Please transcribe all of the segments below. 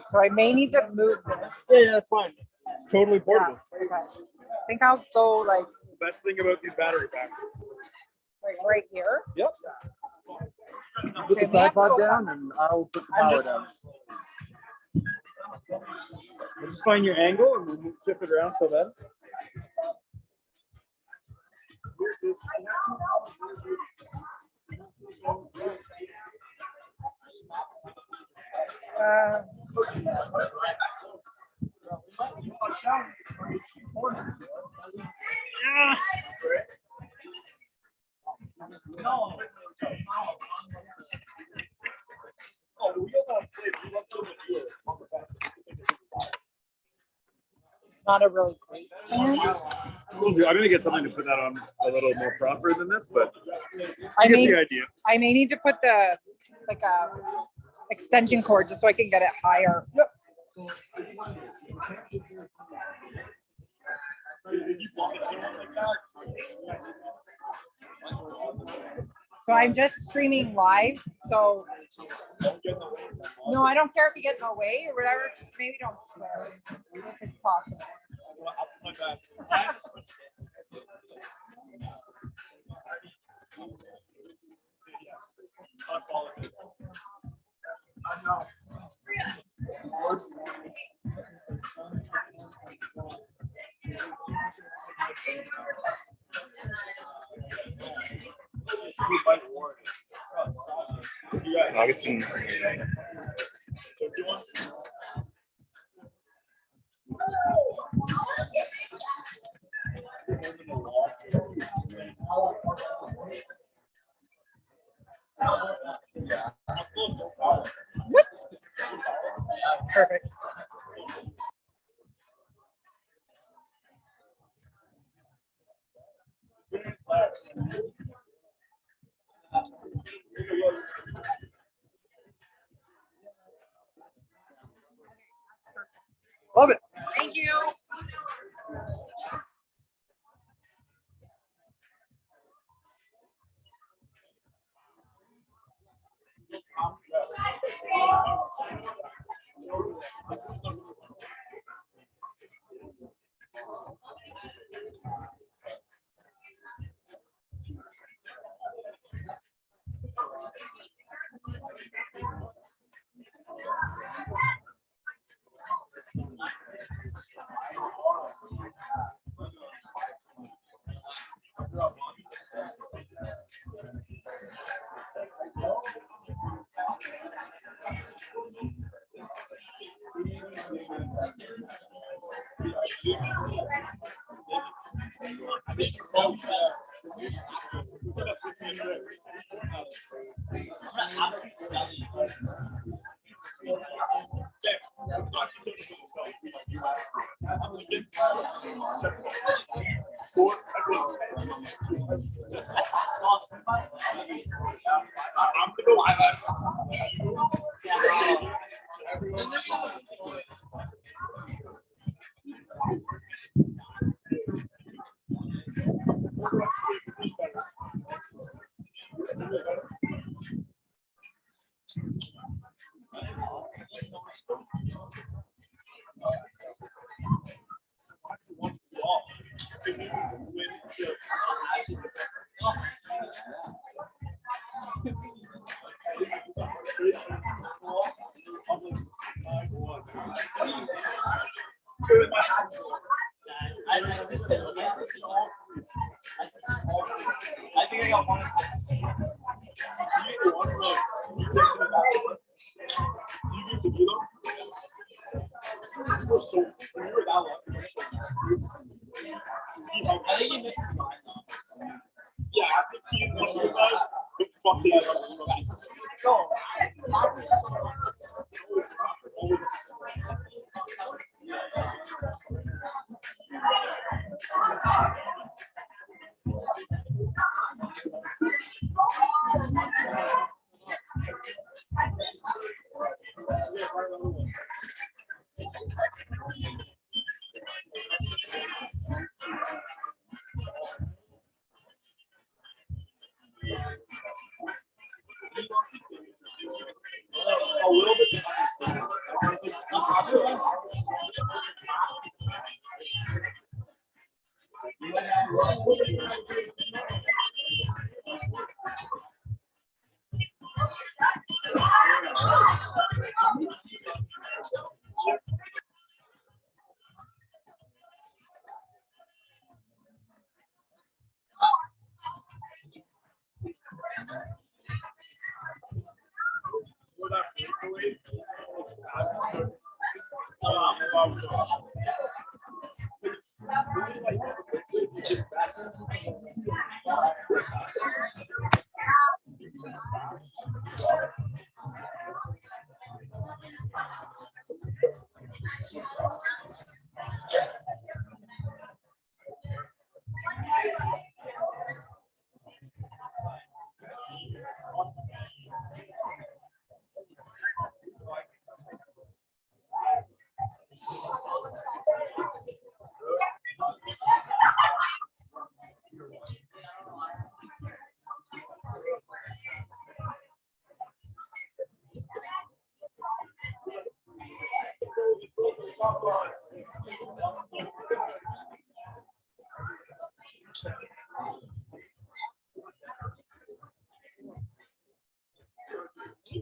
So I may need to move this. Yeah, that's fine. It's totally portable. Yeah, okay. I think I'll go like The best thing about these battery packs. right here. Yep. Okay, Put the we have to tripod go down, and I'll put the power down. We'll just find your angle, and we'll shift it around so then. It's not a really great stand. I'm gonna get something to put that on a little more proper than this, but I get may the idea. I may need to put the like a extension cord just so I can get it higher. Yep. So I'm just streaming live. So no, I don't care if you get in the way or whatever. Just maybe don't swear if it's possible. Augustine. Perfect. Love it. Thank you.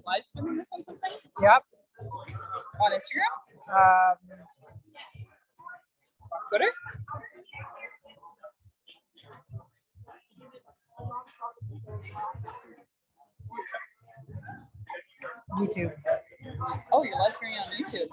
Live streaming this on something? Yep. On Instagram? Twitter? YouTube. Oh, you're live streaming on YouTube.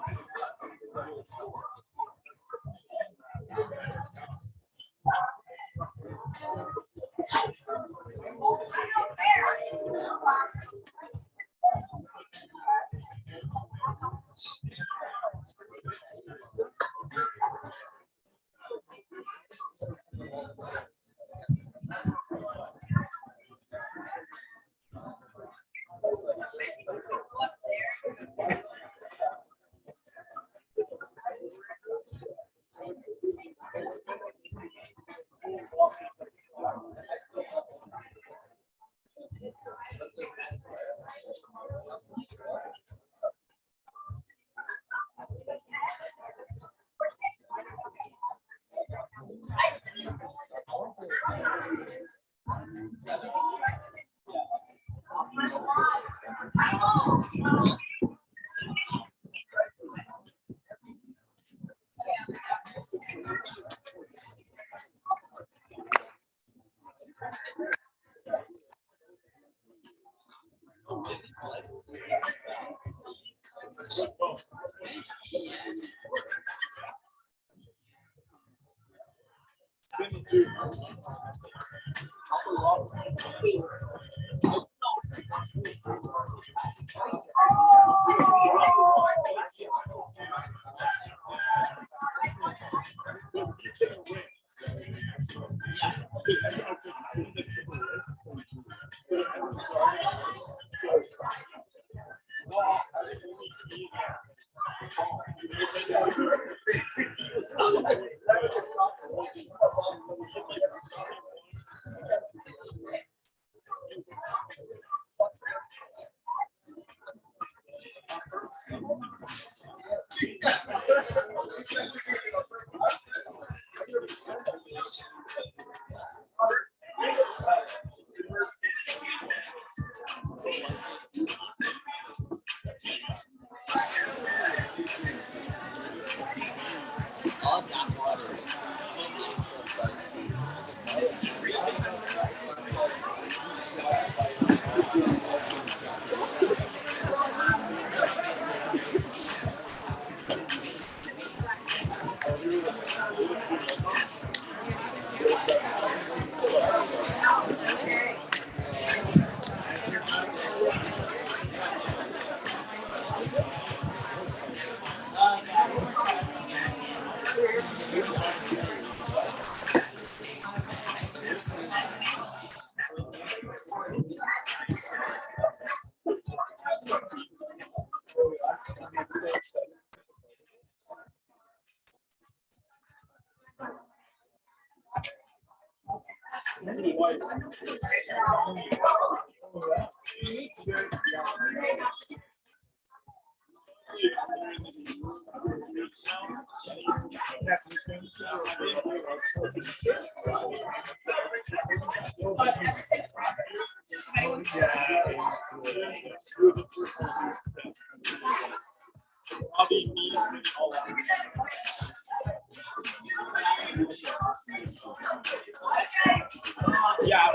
Yeah.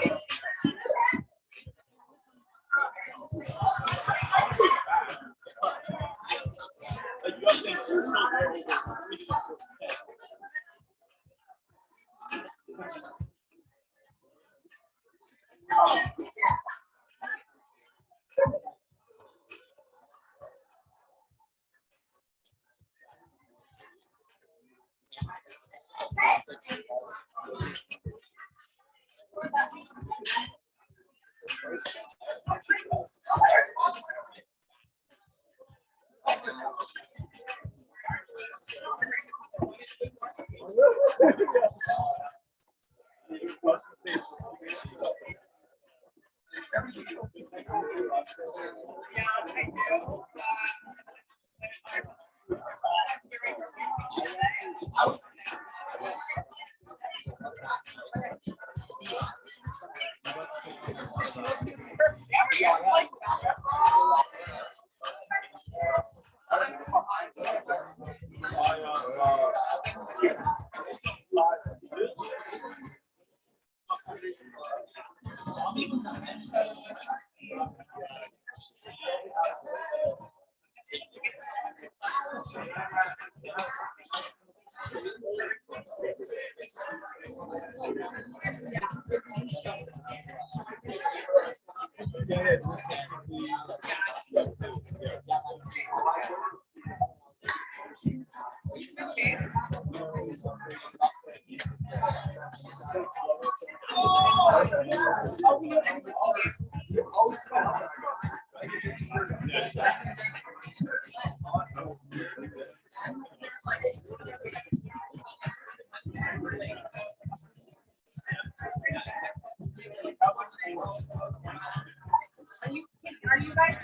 Are you guys?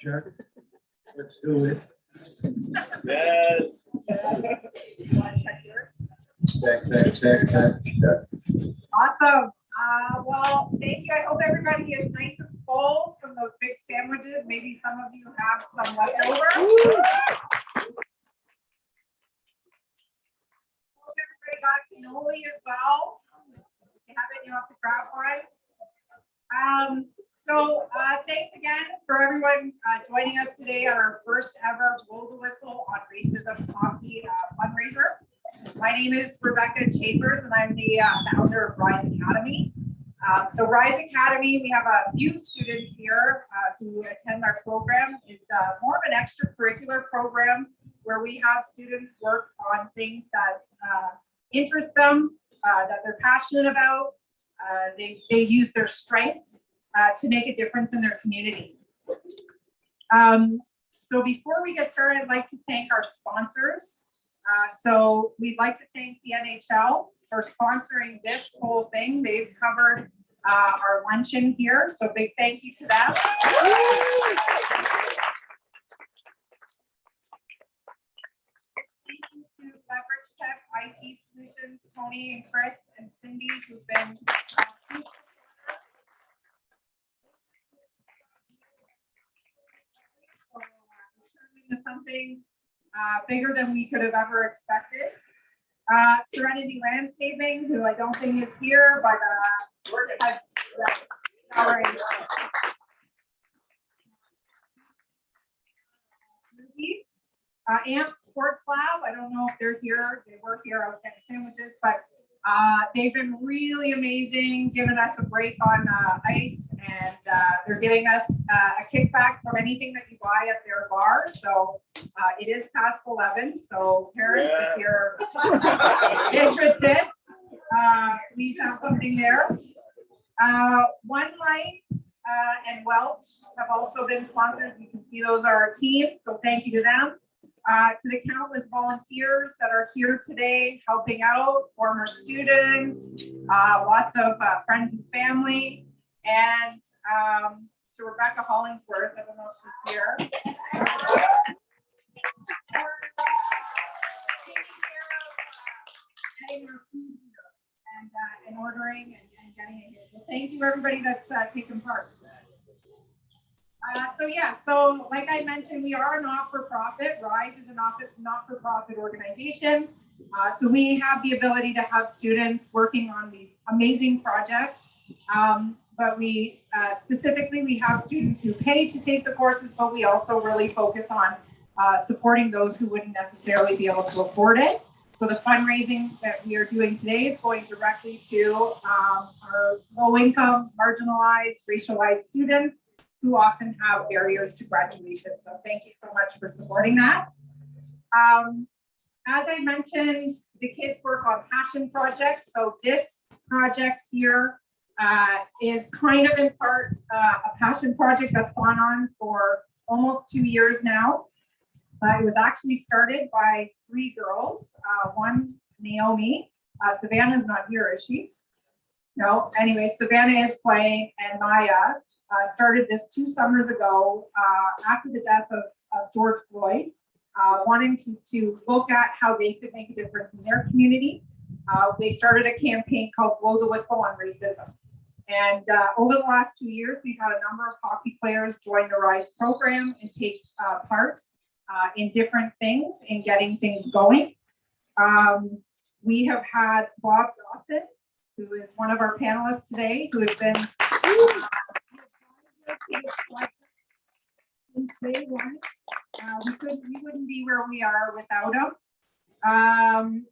Check. Let's do it. Yes. Check. Awesome. Well, thank you. I hope everybody is nice and full from those big sandwiches. Maybe some of you have some left over. Hope everybody got cannoli as well. If you haven't, you have to grab one. So thanks again for everyone joining us today on our first ever Blow the Whistle on Racism Hockey fundraiser. My name is Rebecca Chambers, and I'm the founder of Rise Academy. So Rise Academy, we have a few students here who attend our program. It's more of an extracurricular program where we have students work on things that interest them, that they're passionate about. They use their strengths to make a difference in their community. So before we get started, I'd like to thank our sponsors. So we'd like to thank the NHL for sponsoring this whole thing. They've covered our luncheon here, so big thank you to them. Thank you to Leverage Tech IT Solutions, Tony and Chris and Cindy, who've been to something bigger than we could have ever expected. Serenity Landscaping, who I don't think is here, but has sorry. Amp Sports Lab, I don't know if they're here. They were here out getting sandwiches, but they've been really amazing, giving us a break on ice, and they're giving us a kickback from anything that you buy at their bar. So it is past 11. So parents, if you're interested, please have something there. One Life and Welch have also been sponsors. You can see those are our team. So thank you to them. To the countless volunteers that are here today helping out, former students, lots of friends and family, and to Rebecca Hollingsworth, I don't know if she's here. Getting our food here and ordering and getting it here. So thank you everybody that's taken part. So like I mentioned, we are a not-for-profit. RISE is a not-for-profit organization. So we have the ability to have students working on these amazing projects. But we specifically, we have students who pay to take the courses, but we also really focus on supporting those who wouldn't necessarily be able to afford it. So the fundraising that we are doing today is going directly to our low-income, marginalized, racialized students who often have barriers to graduation. So thank you so much for supporting that. As I mentioned, the kids work on passion projects. So this project here is kind of in part a passion project that's gone on for almost 2 years now. It was actually started by 3 girls, one Naomi. Savannah's not here, is she? No, anyway, Savannah is playing, and Maya started this 2 summers ago after the death of George Floyd, wanting to look at how they could make a difference in their community. They started a campaign called Blow the Whistle on Racism. And over the last 2 years, we've had a number of hockey players join the RISE program and take part in different things, in getting things going. We have had Bob Dawson, who is one of our panelists today, who has been since day one. We wouldn't be where we are without him.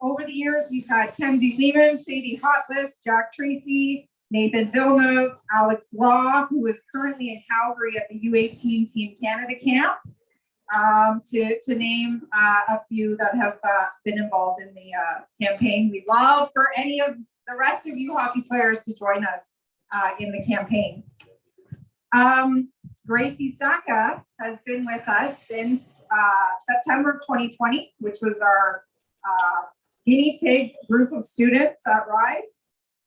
Over the years, we've had Kenzie Lehman, Sadie Hotless, Jack Tracy, Nathan Villeneuve, Alex Law, who is currently in Calgary at the U18 Team Canada camp, to name a few that have been involved in the campaign. We'd love for any of the rest of you hockey players to join us in the campaign. Gracie Saka has been with us since September of 2020, which was our guinea pig group of students at RISE.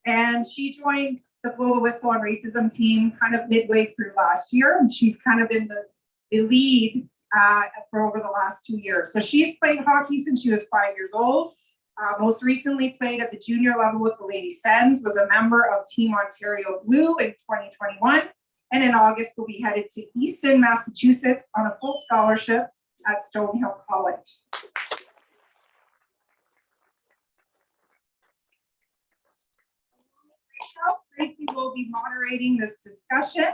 And she joined the Blow the Whistle on Racism team kind of midway through last year. And she's kind of been the lead for over the last 2 years. So she's played hockey since she was 5 years old. Most recently played at the junior level with the Lady Sens, was a member of Team Ontario Blue in 2021. And in August, will be headed to Easton, Massachusetts on a full scholarship at Stonehill College. Tracy will be moderating this discussion,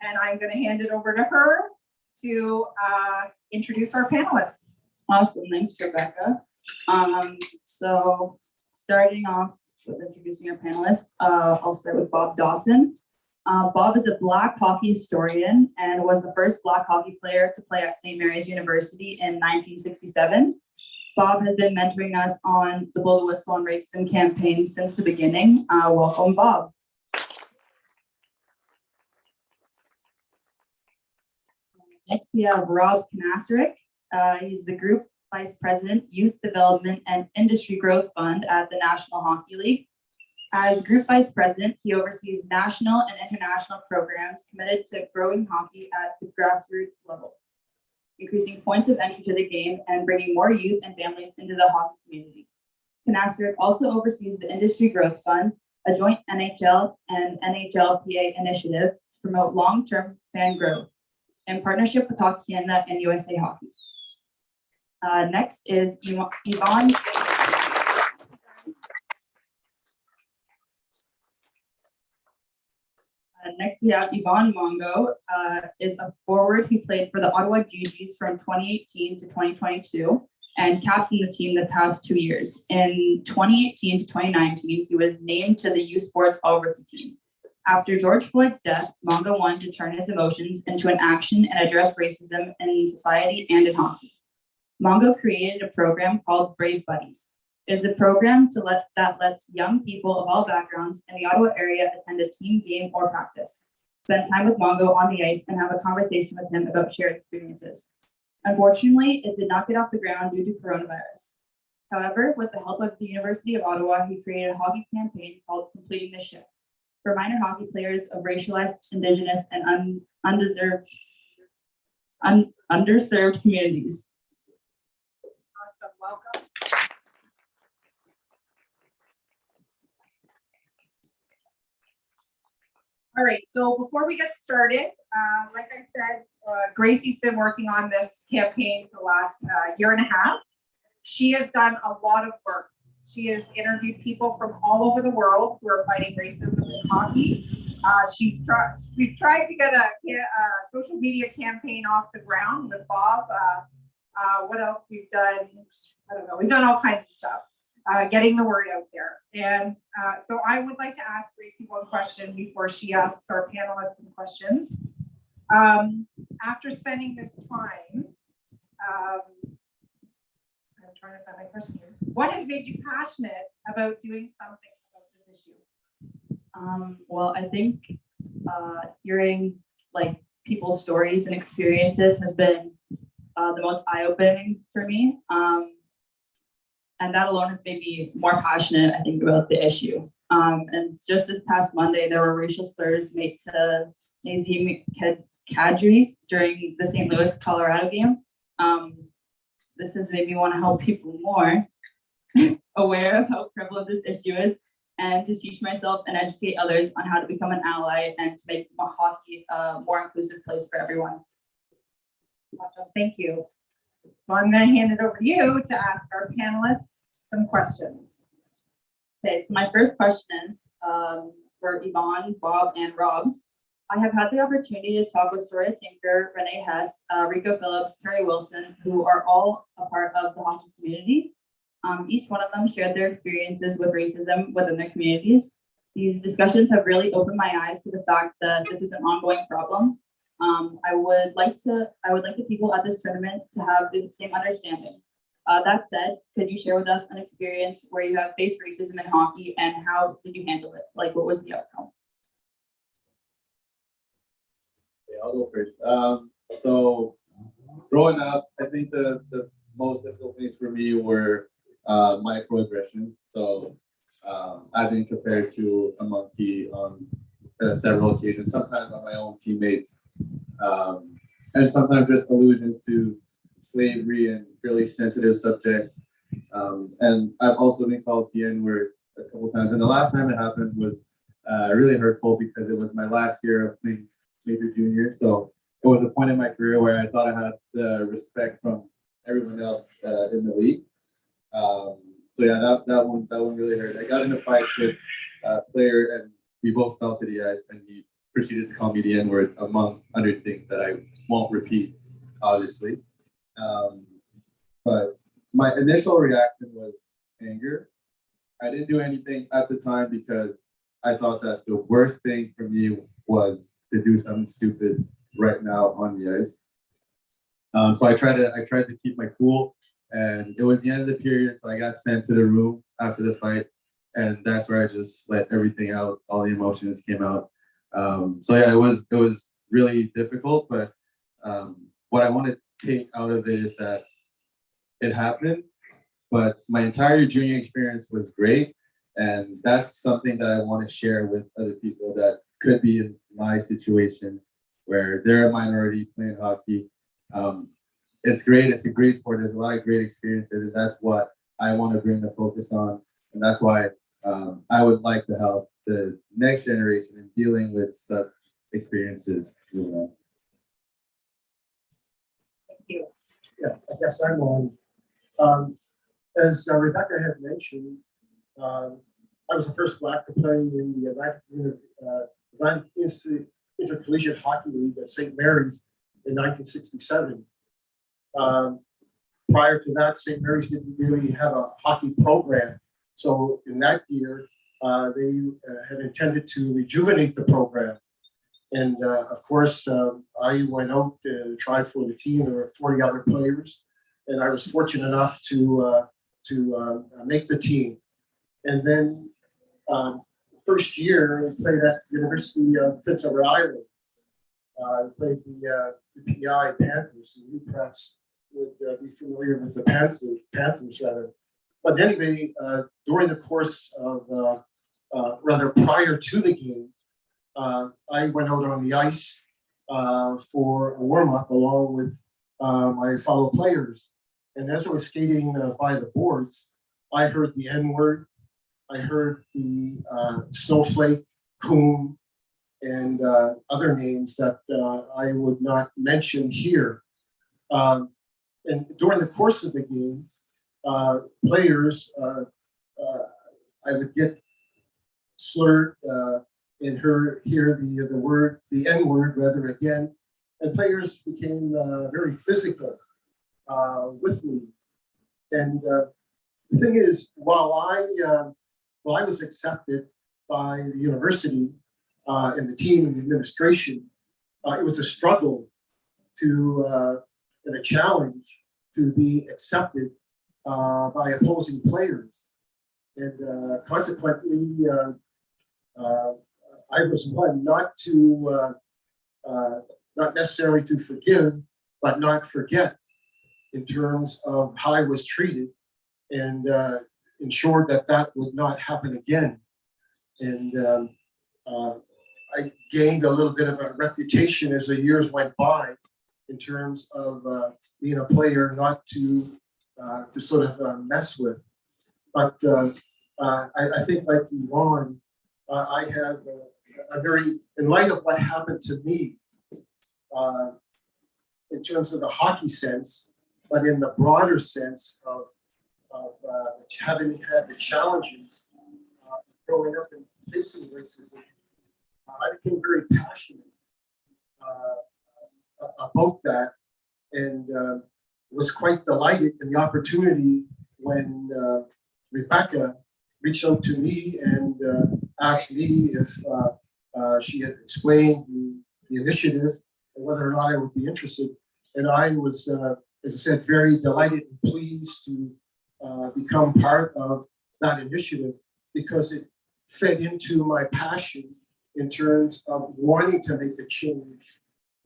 and I'm going to hand it over to her to introduce our panelists. Awesome, thanks, Rebecca. So starting off with introducing our panelists. I'll start with Bob Dawson. Bob is a Black hockey historian and was the first Black hockey player to play at St. Mary's University in 1967. Bob has been mentoring us on the Blow the Whistle on Racism campaign since the beginning. Welcome, Bob. Next, we have Rob Knaserik. He's the Group Vice President, Youth Development and Industry Growth Fund at the National Hockey League. As Group Vice President, he oversees national and international programs committed to growing hockey at the grassroots level, increasing points of entry to the game and bringing more youth and families into the hockey community. Knaserik also oversees the Industry Growth Fund, a joint NHL and NHLPA initiative to promote long-term fan growth in partnership with Hockey Canada and USA Hockey. Next is Yvonne. Next, we have Yvonne Mongo, is a forward who played for the Ottawa GGs from 2018 to 2022 and captained the team the past 2 years. In 2018 to 2019, he was named to the U Sports All-Rookie team. After George Floyd's death, Mongo wanted to turn his emotions into an action and address racism in society and in hockey. Mongo created a program called Brave Buddies. It is a program that lets young people of all backgrounds in the Ottawa area attend a team game or practice, spend time with Mongo on the ice, and have a conversation with him about shared experiences. Unfortunately, it did not get off the ground due to coronavirus. However, with the help of the University of Ottawa, he created a hockey campaign called Completing the Shift for minor hockey players of racialized, Indigenous, and underserved communities. Awesome, welcome. All right, so before we get started, like I said, Gracie's been working on this campaign for the last year and a half. She has done a lot of work. She has interviewed people from all over the world who are fighting racism in hockey. We've tried to get a social media campaign off the ground with Bob. What else we've done? I don't know. We've done all kinds of stuff, getting the word out there. And so I would like to ask Gracie one question before she asks our panelists some questions. After spending this time, I'm trying to find my question here. What has made you passionate about doing something about this issue? Well, I think hearing like people's stories and experiences has been the most eye-opening for me. And that alone has made me more passionate, I think, about the issue. And just this past Monday, there were racial slurs made to Nazim Kadri during the St. Louis, Colorado game. This has made me want to help people more aware of how prevalent this issue is and to teach myself and educate others on how to become an ally and to make hockey a more inclusive place for everyone. Awesome, thank you. So I'm going to hand it over to you to ask our panelists some questions. Okay, so my first question is for Yvonne, Bob, and Rob. I have had the opportunity to talk with Soraya Tinker, Renee Hess, Rico Phillips, Perry Wilson, who are all a part of the hockey community. Each one of them shared their experiences with racism within their communities. These discussions have really opened my eyes to the fact that this is an ongoing problem. I would like the people at this tournament to have the same understanding. That said, could you share with us an experience where you have faced racism in hockey and how did you handle it? Like, what was the outcome? Yeah, I'll go first. So growing up, I think the most difficult things for me were microaggressions. So I've been compared to a monkey on several occasions, sometimes on my own teammates, and sometimes just allusions to slavery and really sensitive subjects. And I've also been called the N-word a couple times. And the last time it happened was really hurtful because it was my last year of playing major junior. So it was a point in my career where I thought I had the respect from everyone else in the league. So yeah, that one really hurt. I got into fights with a player and we both fell to the ice and he proceeded to call me the N-word amongst other things that I won't repeat, obviously. But my initial reaction was anger. I didn't do anything at the time because I thought that the worst thing for me was to do something stupid right now on the ice. So I tried to keep my cool, and it was the end of the period, so I got sent to the room after the fight, and that's where I just let everything out. All the emotions came out. So yeah, it was really difficult, but what I want to take out of it is that it happened, but my entire junior experience was great, and that's something that I want to share with other people that could be in my situation where they're a minority playing hockey. It's great. It's a great sport. There's a lot of great experiences, and that's what I want to bring the focus on, and that's why I would like to help the next generation in dealing with such experiences. You know. Thank you. Yeah, I guess I'm on. As Rebecca had mentioned, I was the first Black to play in the Atlantic Intercollegiate Hockey League at St. Mary's in 1967. Prior to that, St. Mary's didn't really have a hockey program. So in that year, they had intended to rejuvenate the program. And of course, I went out and tried for the team. There were 40 other players, and I was fortunate enough to make the team. And then first year, I played at the University of Prince Edward Island. I played the PI Panthers, and you perhaps would be familiar with the Panthers rather. But anyway, during the course of, rather prior to the game, I went out on the ice for a warm-up along with my fellow players. And as I was skating by the boards, I heard the N-word, I heard the snowflake, coon, and other names that I would not mention here. And during the course of the game, players, I would get slurred and hear the word, the N-word rather again, and players became very physical with me. And the thing is, while I was accepted by the university and the team and the administration, it was a struggle to and a challenge to be accepted by opposing players. And consequently, I was one not to, not necessarily to forgive, but not forget in terms of how I was treated, and ensured that that would not happen again. And I gained a little bit of a reputation as the years went by in terms of being a player not to sort of mess with. But I think like Yvonne, I have a very, in light of what happened to me, in terms of the hockey sense, but in the broader sense of having had the challenges growing up and facing racism, I became very passionate about that, and was quite delighted in the opportunity when Rebecca reached out to me and asked me if she had explained the initiative and whether or not I would be interested. And I was, as I said, very delighted and pleased to become part of that initiative because it fed into my passion in terms of wanting to make a change.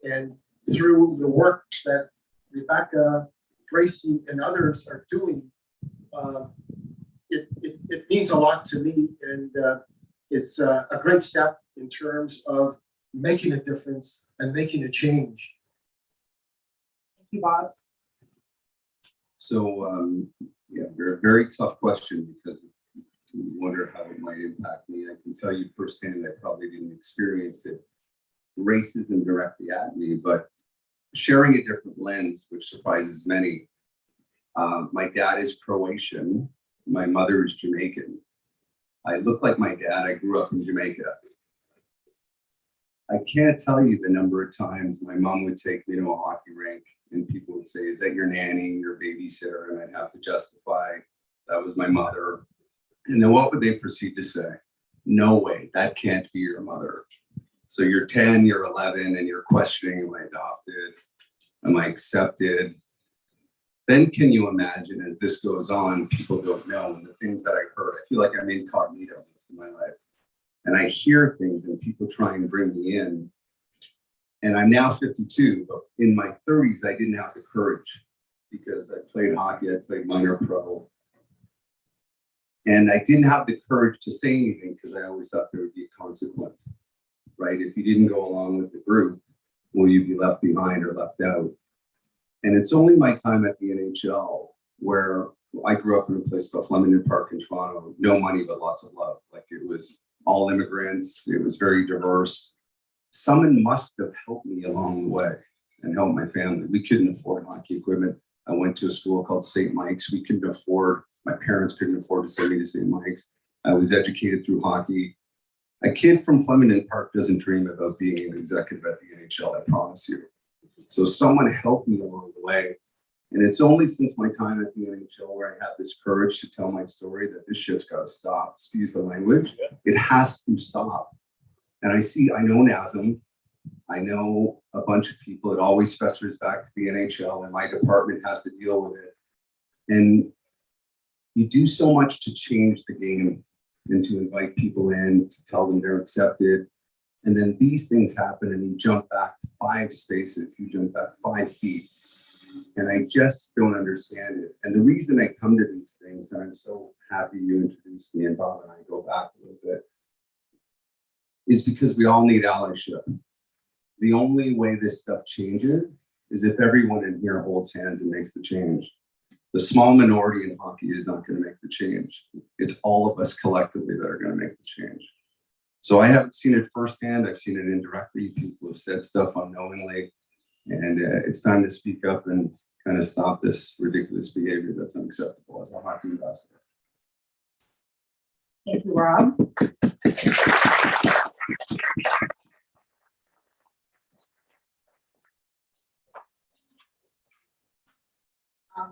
And through the work that Rebecca, Gracie, and others are doing, it means a lot to me, and it's a great step in terms of making a difference and making a change. Thank you, Bob. So, yeah, very tough question because you wonder how it might impact me. I can tell you firsthand, I probably didn't experience it, racism directly at me, but sharing a different lens, which surprises many. My dad is Croatian. My mother is Jamaican. I look like my dad. I grew up in Jamaica. I can't tell you the number of times my mom would take me to a hockey rink and people would say, "Is that your nanny, your babysitter?" And I'd have to justify that was my mother. And then what would they proceed to say? No way, that can't be your mother. So you're 10, you're 11, and you're questioning, am I adopted? Am I accepted? Then can you imagine as this goes on, people don't know, and the things that I heard, I feel like I'm incognito most of my life. And I hear things and people try and bring me in. And I'm now 52, but in my 30s, I didn't have the courage because I played hockey, I played minor pro. And I didn't have the courage to say anything because I always thought there would be a consequence, right? If you didn't go along with the group, will you be left behind or left out? And it's only my time at the NHL where I grew up in a place called Flemington Park in Toronto, no money, but lots of love. Like it was all immigrants, it was very diverse. Someone must have helped me along the way and helped my family. We couldn't afford hockey equipment. I went to a school called St. Mike's. We couldn't afford, my parents couldn't afford to send me to St. Mike's. I was educated through hockey. A kid from Flemington Park doesn't dream about being an executive at the NHL, I promise you. So someone helped me along the way. And it's only since my time at the NHL where I have this courage to tell my story that this shit's got to stop. Excuse the language. It has to stop. And I know NASM. I know a bunch of people. It always festers back to the NHL, and my department has to deal with it. And you do so much to change the game and to invite people in, to tell them they're accepted. And then these things happen and you jump back 5 spaces, you jump back 5 feet. And I just don't understand it. And the reason I come to these things, and I'm so happy you introduced me, and Bob and I go back a little bit, is because we all need allyship. The only way this stuff changes is if everyone in here holds hands and makes the change. The small minority in hockey is not going to make the change. It's all of us collectively that are going to make the change. So I haven't seen it firsthand. I've seen it indirectly. People have said stuff unknowingly. And it's time to speak up and kind of stop this ridiculous behavior that's unacceptable as a hockey ambassador. Thank you, Rob.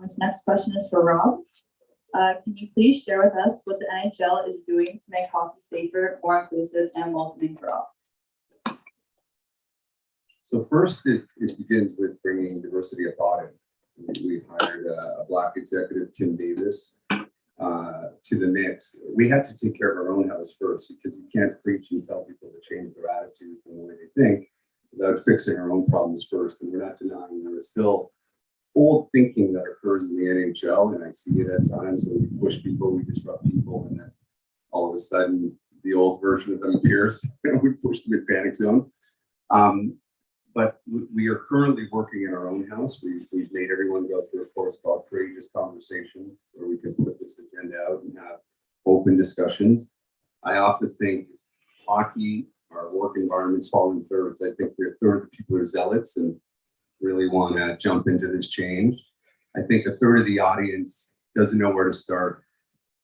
This next question is for Rob. Can you please share with us what the NHL is doing to make hockey safer, more inclusive, and welcoming for all? So first, it begins with bringing diversity of thought in. We hired a Black executive, Kim Davis, to the mix. We had to take care of our own house first because you can't preach and tell people to change their attitudes and the way they think without fixing our own problems first. And we're not denying there is still old thinking that occurs in the NHL, and I see it at times when we push people, we disrupt people, and then all of a sudden the old version of them appears and we push them in panic zone. But we are currently working in our own house. We've made everyone go through a course called Courageous Conversations, where we can put this agenda out and have open discussions. I often think hockey, our work environments fall in thirds. I think a third of the people are zealots and really want to jump into this change. I think a third of the audience doesn't know where to start.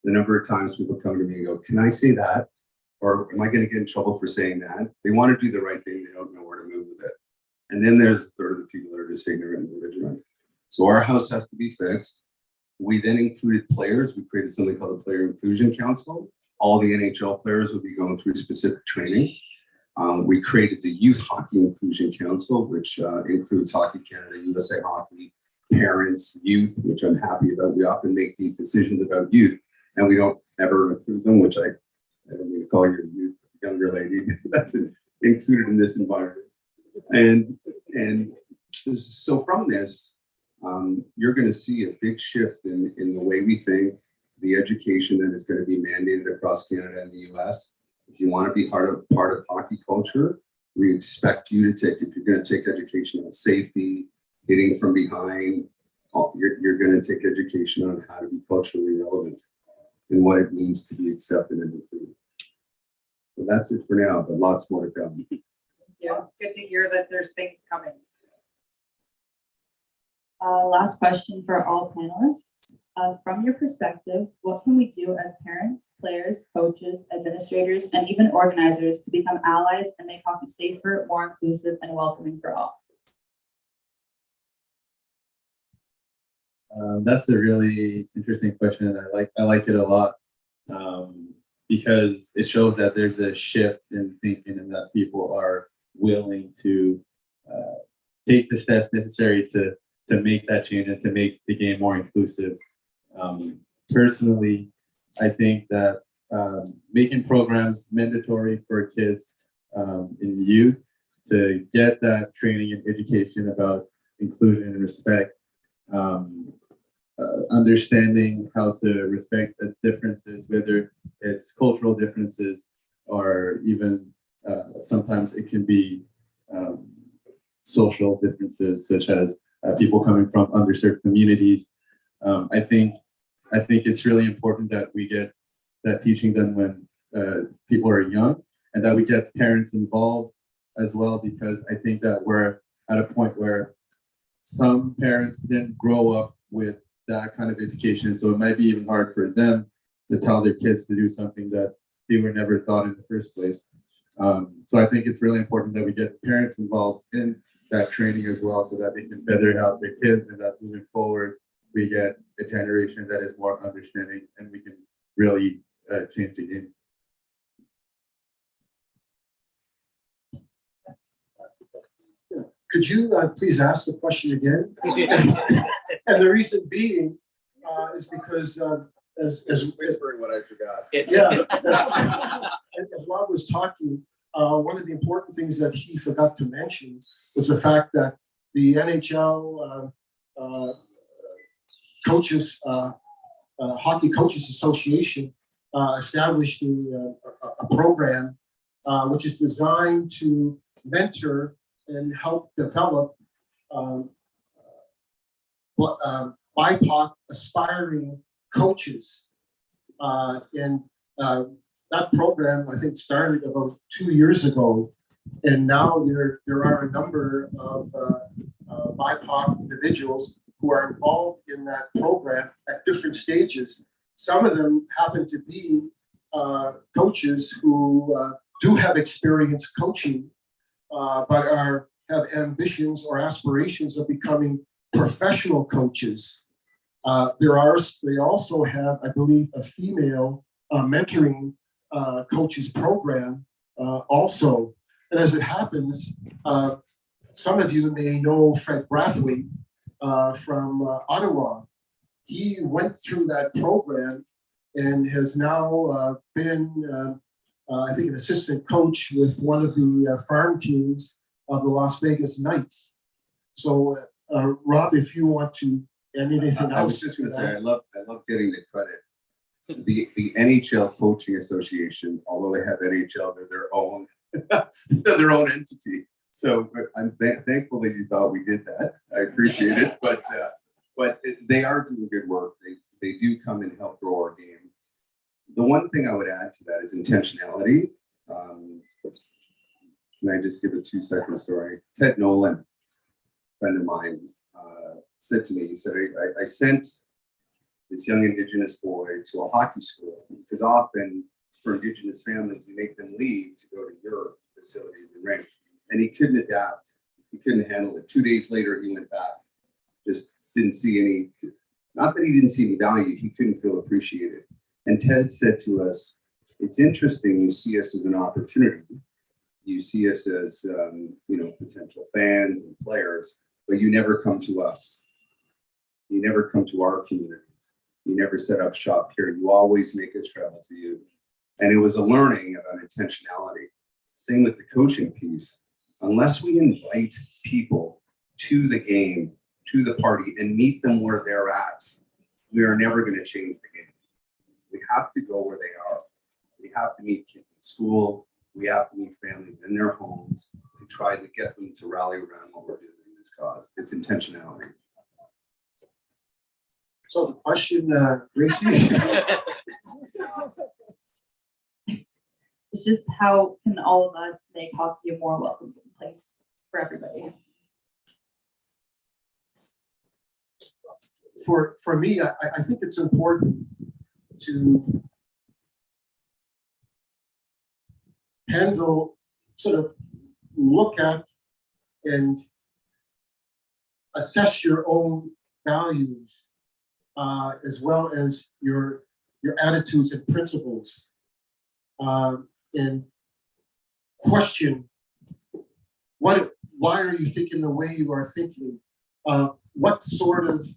The number of times people come to me and go, can I say that? Or am I going to get in trouble for saying that? They want to do the right thing. They don't know where to move with it. And then there's a third of the people that are just ignorant and belligerent. So our house has to be fixed. We then included players. We created something called the Player Inclusion Council. All the NHL players will be going through specific training. We created the Youth Hockey Inclusion Council, which includes Hockey Canada, USA Hockey, parents, youth, which I'm happy about. We often make these decisions about youth, and we don't ever include them, which I don't mean to call you a youth, younger lady. That's included in this environment. And so from this, you're going to see a big shift in the way we think, the education that is going to be mandated across Canada and the US. If you want to be part of hockey culture, we expect you to take, if you're going to take education on safety, hitting from behind, you're going to take education on how to be culturally relevant and what it means to be accepted and included. So that's it for now, but lots more to come. Yeah, it's good to hear that there's things coming. Last question for all panelists. From your perspective, what can we do as parents, players, coaches, administrators, and even organizers to become allies and make hockey safer, more inclusive, and welcoming for all? That's a really interesting question. I like it a lot. Because it shows that there's a shift in thinking and that people are willing to take the steps necessary to make that change and to make the game more inclusive. Personally, I think that making programs mandatory for kids in youth to get that training and education about inclusion and respect, understanding how to respect the differences, whether it's cultural differences or even sometimes it can be social differences, such as people coming from underserved communities. I think it's really important that we get that teaching done when people are young, and that we get parents involved as well, because I think that we're at a point where some parents didn't grow up with that kind of education, so it might be even hard for them to tell their kids to do something that they were never taught in the first place. So I think it's really important that we get parents involved in that training as well, so that they can better help their kids, and that moving forward, we get a generation that is more understanding and we can really change the game. Could you please ask the question again? And the reason being is because as Whispering what I forgot. yeah, as Rob was talking, one of the important things that he forgot to mention was the fact that the NHL Hockey Coaches Association established a program which is designed to mentor and help develop BIPOC aspiring coaches. And that program, I think, started about 2 years ago. And now there are a number of BIPOC individuals who are involved in that program at different stages. Some of them happen to be coaches who do have experience coaching, but have ambitions or aspirations of becoming professional coaches. They also have, I believe, a female mentoring coaches program also. And as it happens, some of you may know Fred Brathwaite from Ottawa. He went through that program and has now been, I think, an assistant coach with one of the farm teams of the Las Vegas Knights. So, Rob, if you want to add anything else. I was just going to say, I love getting the credit. The NHL Coaching Association, although they have NHL, they're their own, they're their own entity. So I'm thankful that you thought we did that. I appreciate it, but they are doing good work. They do come and help grow our game. The one thing I would add to that is intentionality. Can I just give a 2-second story? Ted Nolan, a friend of mine, said to me, he said, I sent this young Indigenous boy to a hockey school, because often for Indigenous families, you make them leave to go to your facilities and rinks. And he couldn't adapt. He couldn't handle it. 2 days later, he went back. Just didn't see any, not that he didn't see any value, he couldn't feel appreciated. And Ted said to us, it's interesting, you see us as an opportunity. You see us as potential fans and players, but you never come to us. You never come to our communities. You never set up shop here. You always make us travel to you. And it was a learning about intentionality. Same with the coaching piece. Unless we invite people to the game, to the party, and meet them where they're at, we are never going to change the game. We have to go where they are. We have to meet kids in school. We have to meet families in their homes to try to get them to rally around what we're doing in this cause. It's intentionality. So the question, Gracie? It's just how can all of us make hockey a more welcoming place for everybody? For me, I think it's important to sort of look at and assess your own values, as well as your your attitudes and principles, and question why are you thinking the way you are thinking? What sort of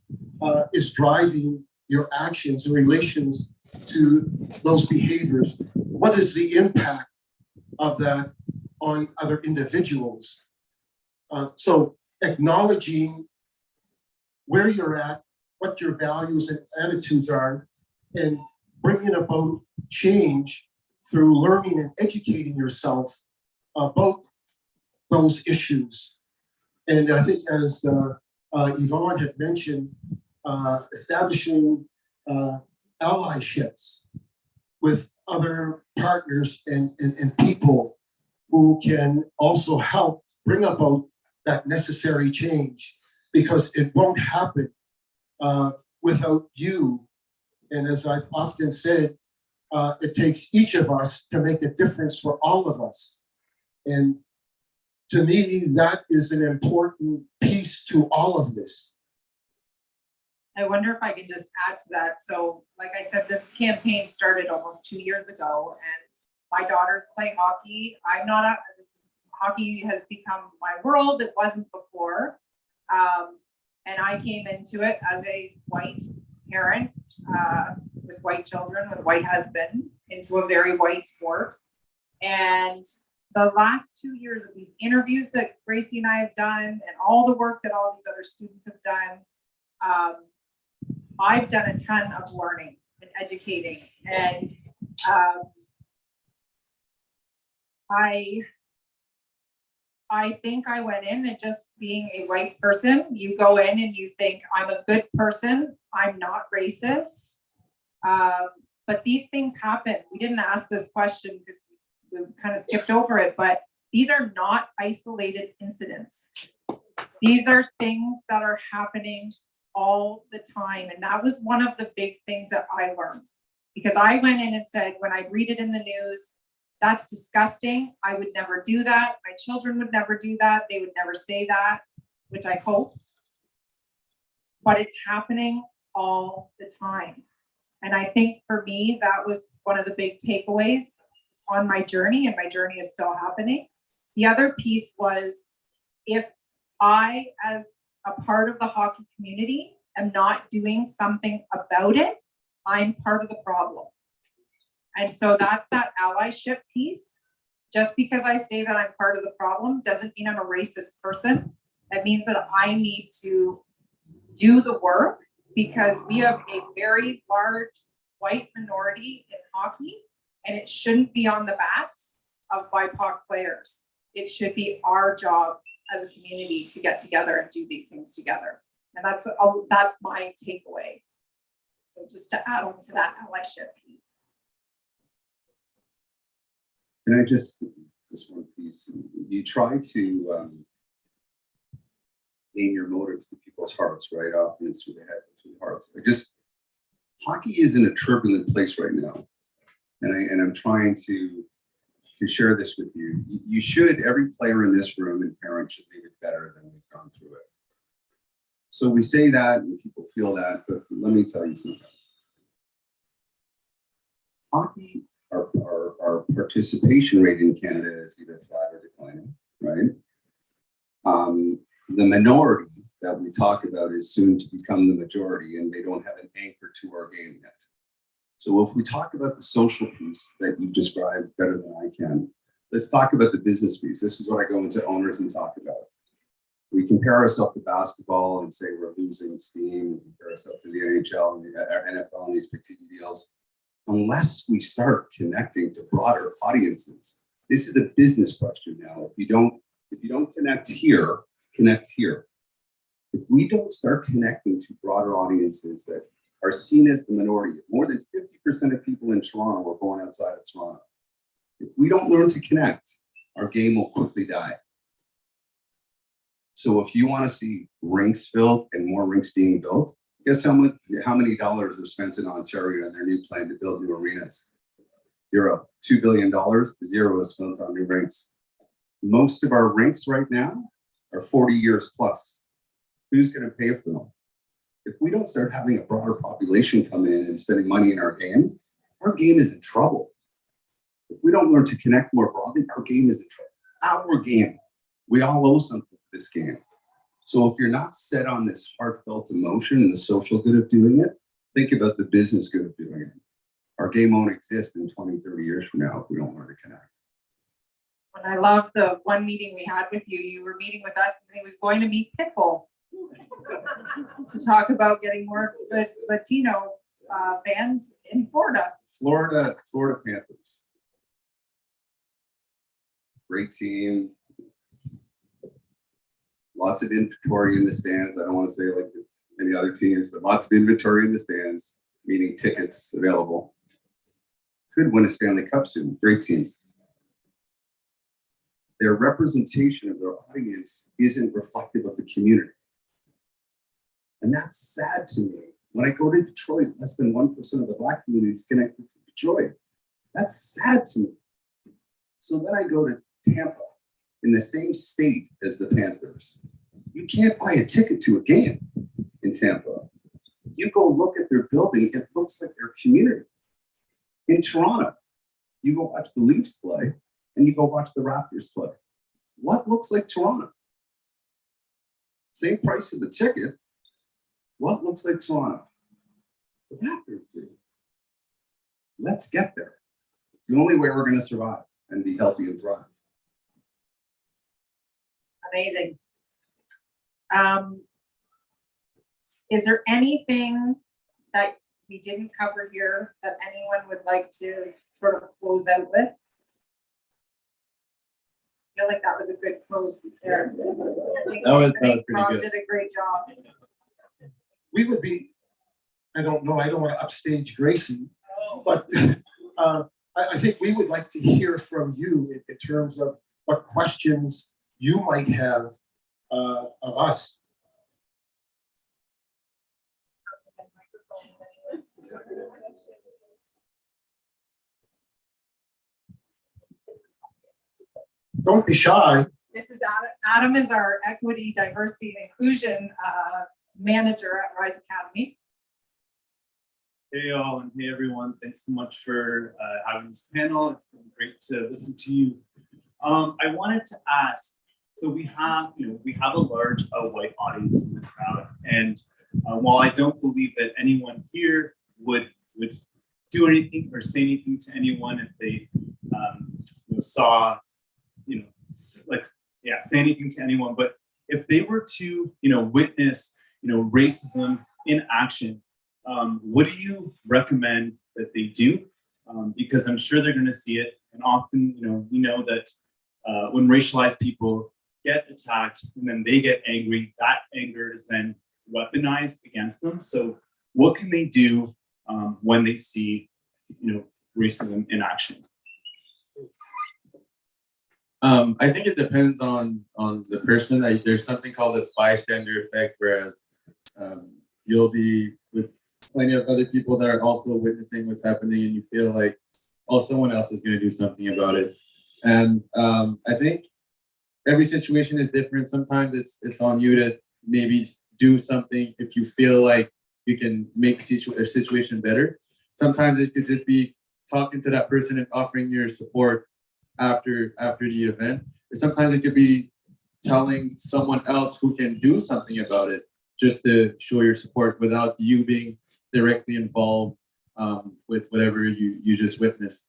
is driving your actions in relations to those behaviors? What is the impact of that on other individuals? So acknowledging where you're at, what your values and attitudes are, and bringing about change through learning and educating yourself about those issues. And I think as Yvonne had mentioned, establishing allyships with other partners and people who can also help bring about that necessary change, because it won't happen without you. And as I've often said, it takes each of us to make a difference for all of us. And to me, that is an important piece to all of this. I wonder if I could just add to that. So like I said, this campaign started almost 2 years ago, and my daughters play hockey. I'm not a, hockey has become my world. It wasn't before. And I came into it as a white parent with white children, with a white husband, into a very white sport. And the last 2 years of these interviews that Gracie and I have done, and all the work that all these other students have done, I've done a ton of learning and educating. And I think I went in and just being a white person, you go in and you think, I'm a good person, I'm not racist. But these things happen. We didn't ask this question because we kind of skipped over it, but these are not isolated incidents. These are things that are happening all the time. And that was one of the big things that I learned, because I went in and said, when I read it in the news, that's disgusting. I would never do that. My children would never do that. They would never say that, which I hope. But it's happening all the time. And I think for me, that was one of the big takeaways on my journey, and my journey is still happening. The other piece was, if I, as a part of the hockey community, am not doing something about it, I'm part of the problem. And so that's that allyship piece. Just because I say that I'm part of the problem doesn't mean I'm a racist person. That means that I need to do the work, because we have a very large white minority in hockey, and it shouldn't be on the backs of BIPOC players. It should be our job as a community to get together and do these things together. And that's my takeaway. So just to add on to that allyship piece. And I just one piece, you try to name your motives to people's hearts, right? Often it's through the head, through the hearts. Hockey is in a turbulent place right now. And I'm trying to share this with you. You should, every player in this room and parent should leave it better than we've gone through it. So we say that and people feel that, but let me tell you something. Hockey, our participation rate in Canada is either flat or declining, right? The minority that we talk about is soon to become the majority, and they don't have an anchor to our game yet. So if we talk about the social piece that you described better than I can, let's talk about the business piece. This is what I go into owners and talk about. We compare ourselves to basketball and say we're losing steam. We compare ourselves to the NHL and the NFL and these big TV deals. Unless we start connecting to broader audiences, this is a business question now. If you don't connect here, connect here. If we don't start connecting to broader audiences that are seen as the minority, more than 50% of people in Toronto are born outside of Toronto. If we don't learn to connect, our game will quickly die. So if you want to see rinks filled and more rinks being built, guess how many dollars are spent in Ontario on their new plan to build new arenas? Zero. $2 billion, zero is spent on new rinks. Most of our rinks right now are 40 years plus. Who's going to pay for them? If we don't start having a broader population come in and spending money in our game is in trouble. If we don't learn to connect more broadly, our game is in trouble. Our game. We all owe something to this game. So if you're not set on this heartfelt emotion and the social good of doing it, think about the business good of doing it. Our game won't exist in 20, 30 years from now if we don't learn to connect. And I love the one meeting we had with you. You were meeting with us and he was going to meet Pitbull to talk about getting more Latino fans in Florida. Florida Panthers. Great team. Lots of inventory in the stands. I don't want to say like any other teams, but lots of inventory in the stands, meaning tickets available. Could win a Stanley Cup soon. Great team. Their representation of their audience isn't reflective of the community. And that's sad to me. When I go to Detroit, less than 1% of the Black community is connected to Detroit. That's sad to me. So then I go to Tampa, in the same state as the Panthers. You can't buy a ticket to a game in Tampa. You go look at their building, it looks like their community. In Toronto, you go watch the Leafs play and you go watch the Raptors play. What looks like Toronto? Same price of the ticket. What looks like Toronto? The Raptors do. Let's get there. It's the only way we're going to survive and be healthy and thrive. Amazing. Is there anything that we didn't cover here that anyone would like to sort of close out with? I feel like that was a good close there. I think pretty Rob good. did a great job. We would be, I don't know, I don't want to upstage Gracie, but I think we would like to hear from you in terms of what questions you might have of us. Don't be shy. This is Adam. Adam is our equity, diversity, and inclusion manager at Rise Academy. Hey all, and hey everyone, thanks so much for having this panel. It's been great to listen to you. I wanted to ask, so we have a large white audience in the crowd, and while I don't believe that anyone here would do anything or say anything to anyone if they saw, say anything to anyone, but if they were to, witness, racism in action, what do you recommend that they do? Because I'm sure they're going to see it, and often, we know that when racialized people get attacked and then they get angry, that anger is then weaponized against them. So what can they do when they see, racism in action? I think it depends on the person. There's something called the bystander effect, whereas you'll be with plenty of other people that are also witnessing what's happening, and you feel like, oh, someone else is going to do something about it. And I think every situation is different. Sometimes it's on you to maybe do something if you feel like you can make a situation better. Sometimes it could just be talking to that person and offering your support after the event. Or sometimes it could be telling someone else who can do something about it, just to show your support without you being directly involved with whatever you just witnessed.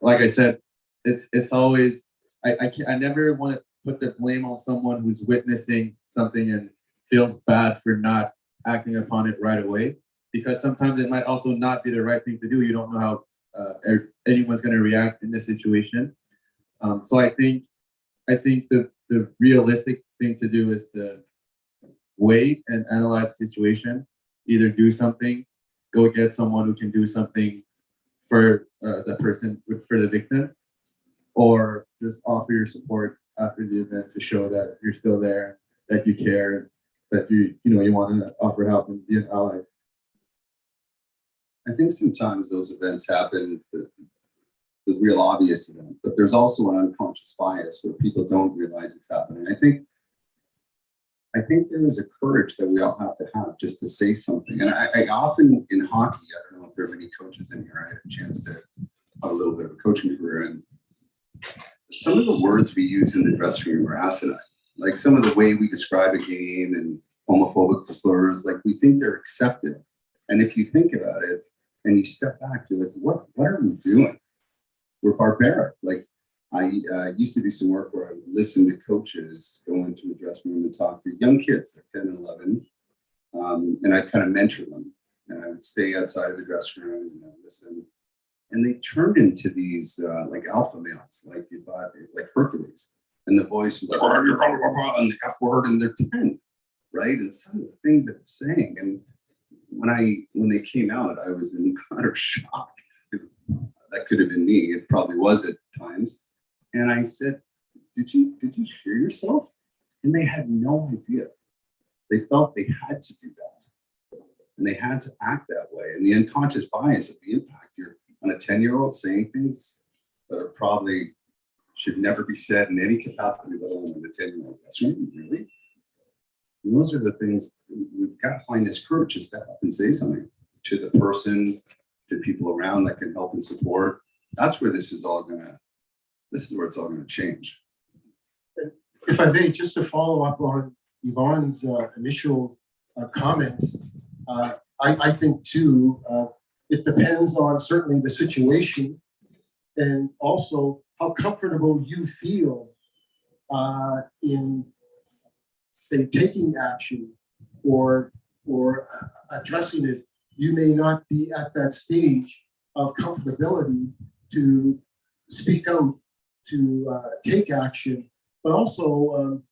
Like I said, it's always, I never want to put the blame on someone who's witnessing something and feels bad for not acting upon it right away, because sometimes it might also not be the right thing to do. You don't know how anyone's going to react in this situation. So I think the realistic thing to do is to wait and analyze the situation, either do something, go get someone who can do something for the person, for the victim, or just offer your support after the event to show that you're still there, that you care, that you want to offer help and be an ally. I think sometimes those events happen, the real obvious event, but there's also an unconscious bias where people don't realize it's happening. I I think there is a courage that we all have to have just to say something. And I often in hockey, I don't know if there are many coaches in here. I had a chance to have a little bit of a coaching career, and some of the words we use in the dressing room are asinine. Like some of the way we describe a game and homophobic slurs, like we think they're accepted. And if you think about it and you step back, you're like, what are we doing? We're barbaric. Like I used to do some work where I would listen to coaches go into a dressing room and talk to young kids, like 10 and 11. And I kind of mentor them. And I would stay outside of the dressing room and listen. And they turned into these like alpha males, like you thought, like Hercules. And the voice was like, oh, you're blah, blah, blah, blah, and the F word, and they're 10, right? And some of the things that they're saying. And when they came out, I was in utter shock, because that could have been me. It probably was at times. And I said, did you hear yourself? And they had no idea. They felt they had to do that. And they had to act that way. And the unconscious bias of the impact, you're on a 10-year-old saying things that are probably should never be said in any capacity, let alone in a 10-year-old. That's really. And those are the things we've got to find this courage to step up and say something to the person, to people around that can help and support. That's where this is where it's all gonna change. If I may, just to follow up on Yvonne's initial comments, I think too, it depends on certainly the situation and also how comfortable you feel in, say, taking action or addressing it. You may not be at that stage of comfortability to speak out, to take action, but also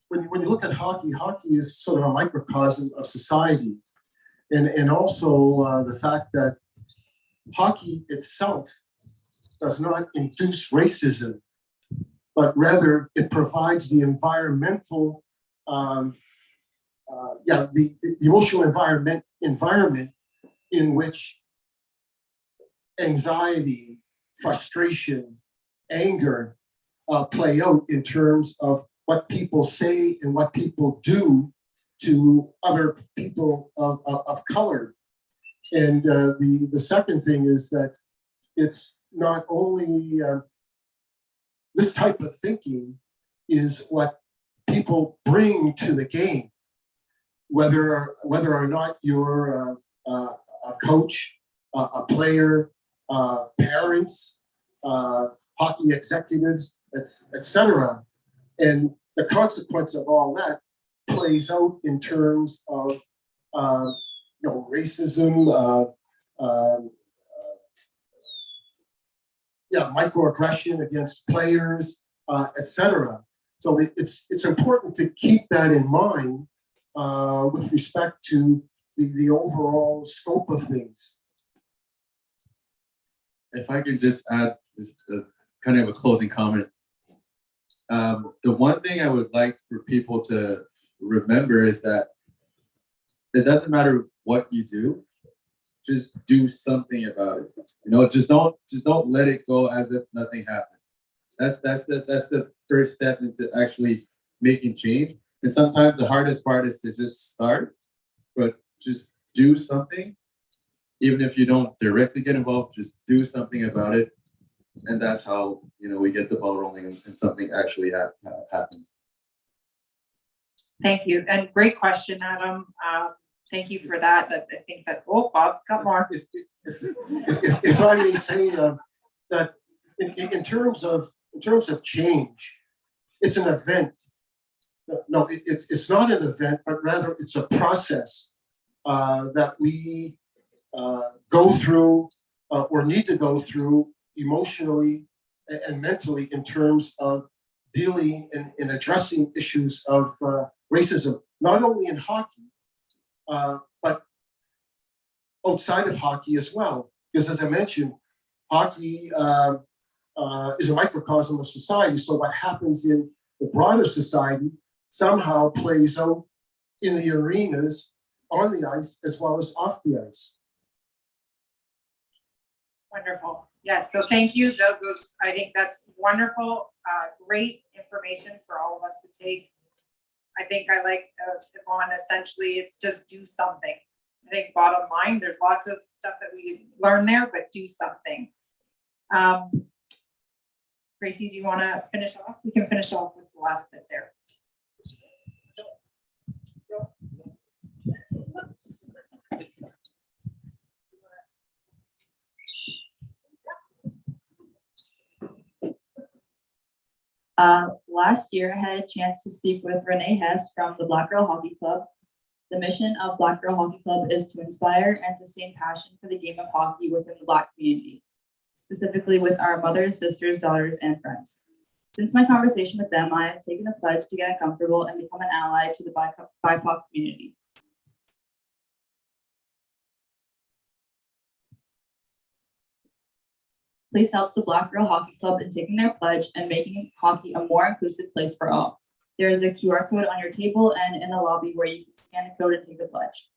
when you look at hockey is sort of a microcosm of society, and also the fact that hockey itself does not induce racism, but rather it provides the environmental, the emotional environment in which anxiety, frustration, anger play out in terms of what people say and what people do to other people of color. And the second thing is that it's not only this type of thinking is what people bring to the game, whether or not you're a coach, a player, parents, hockey executives, etc. And the consequence of all that plays out in terms of racism, microaggression against players, etc. So it's important to keep that in mind with respect to the overall scope of things. If I could just add just kind of a closing comment. The one thing I would like for people to remember is that it doesn't matter what you do, just do something about it. Just don't let it go as if nothing happened. That's the first step into actually making change. And sometimes the hardest part is to just start, but just do something. Even if you don't directly get involved, just do something about it. And that's how, we get the ball rolling and something actually happens. Thank you. And great question, Adam. Thank you for that. I think that, Bob's got more. If I may say that in terms of change, it's an event. No, it's not an event, but rather it's a process that we go through or need to go through emotionally and mentally in terms of dealing and addressing issues of racism, not only in hockey, but outside of hockey as well. Because as I mentioned, hockey is a microcosm of society. So what happens in the broader society somehow plays out in the arenas, on the ice, as well as off the ice. Wonderful. Yes. So thank you. I think that's wonderful. Great information for all of us to take I think I like Yvonne, essentially, it's just do something. I think bottom line, there's lots of stuff that we learn there, but do something. Gracie, do you want to finish off? We can finish off with the last bit there. Last year, I had a chance to speak with Renee Hess from the Black Girl Hockey Club. The mission of Black Girl Hockey Club is to inspire and sustain passion for the game of hockey within the Black community, specifically with our mothers, sisters, daughters, and friends. Since my conversation with them, I have taken a pledge to get uncomfortable and become an ally to the BIPOC community. Please help the Black Girl Hockey Club in taking their pledge and making hockey a more inclusive place for all. There is a QR code on your table and in the lobby where you can scan the code and take the pledge.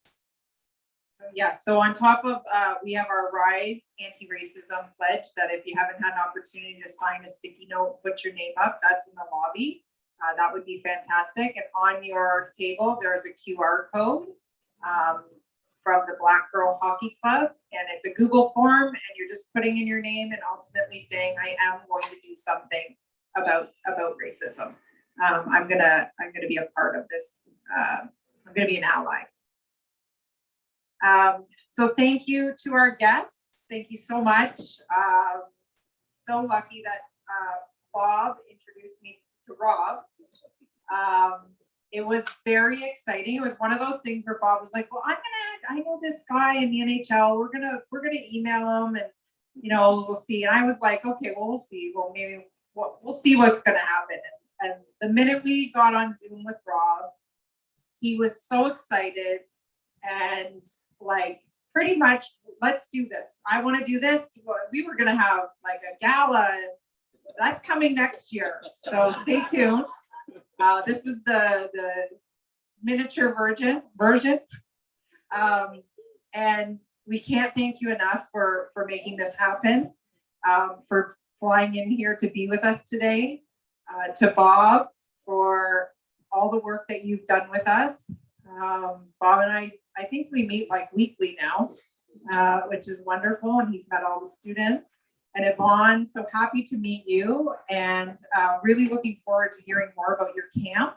So yeah, so on top of, we have our Rise Anti-Racism pledge that if you haven't had an opportunity to sign a sticky note, put your name up, that's in the lobby. That would be fantastic. And on your table, there's a QR code from the Black Girl Hockey Club, and it's a Google form, and you're just putting in your name and ultimately saying, I am going to do something about racism. I'm gonna be a part of this. I'm gonna be an ally. So thank you to our guests. Thank you so much. So lucky that Bob introduced me to Rob. It was very exciting. It was one of those things where Bob was like, well, I know this guy in the NHL. We're gonna email him, and we'll see. And I was like, okay, well, we'll see. Well, maybe we'll see what's gonna happen. And the minute we got on Zoom with Rob, he was so excited and like, pretty much, let's do this. I want to do this. We were going to have like a gala. That's coming next year. So stay tuned. This was the miniature version. And we can't thank you enough for making this happen, for flying in here to be with us today. To Bob for all the work that you've done with us. Bob and I think we meet like weekly now, which is wonderful, and he's met all the students. And Yvonne, so happy to meet you, and really looking forward to hearing more about your camp.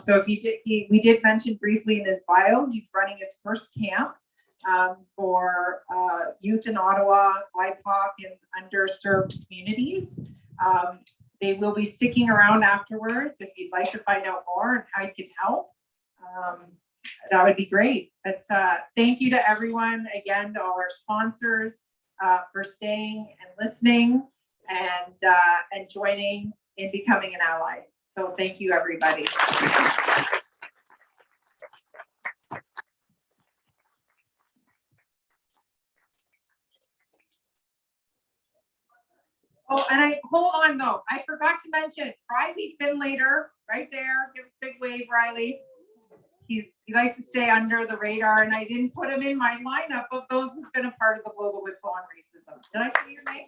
So if we did mention briefly in his bio, he's running his first camp for youth in Ottawa, BIPOC and underserved communities. They will be sticking around afterwards if you'd like to find out more and how you can help. That would be great. But thank you to everyone, again, to all our sponsors for staying and listening and joining in becoming an ally. So thank you, everybody. Oh, and hold on though. I forgot to mention Riley Finlater right there. Give us a big wave, Riley. He likes to stay under the radar, and I didn't put him in my lineup of those who've been a part of the Blow the Whistle on Racism. Did I say your name?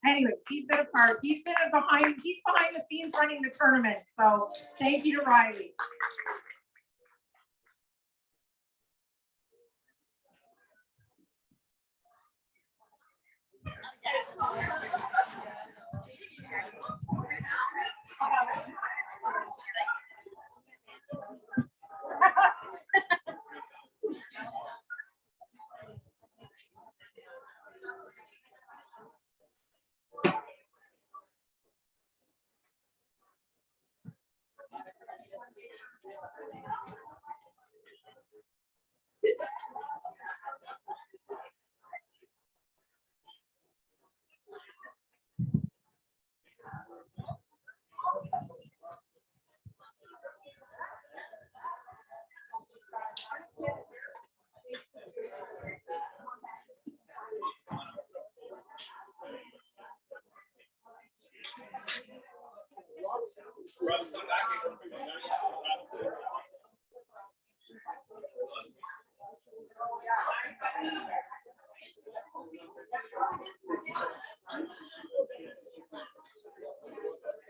Anyway, he's been a part. He's behind the scenes running the tournament. So thank you to Riley.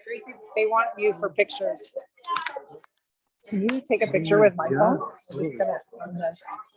Gracie, they want you for pictures. Can you take a picture with my phone? I'm just gonna end this.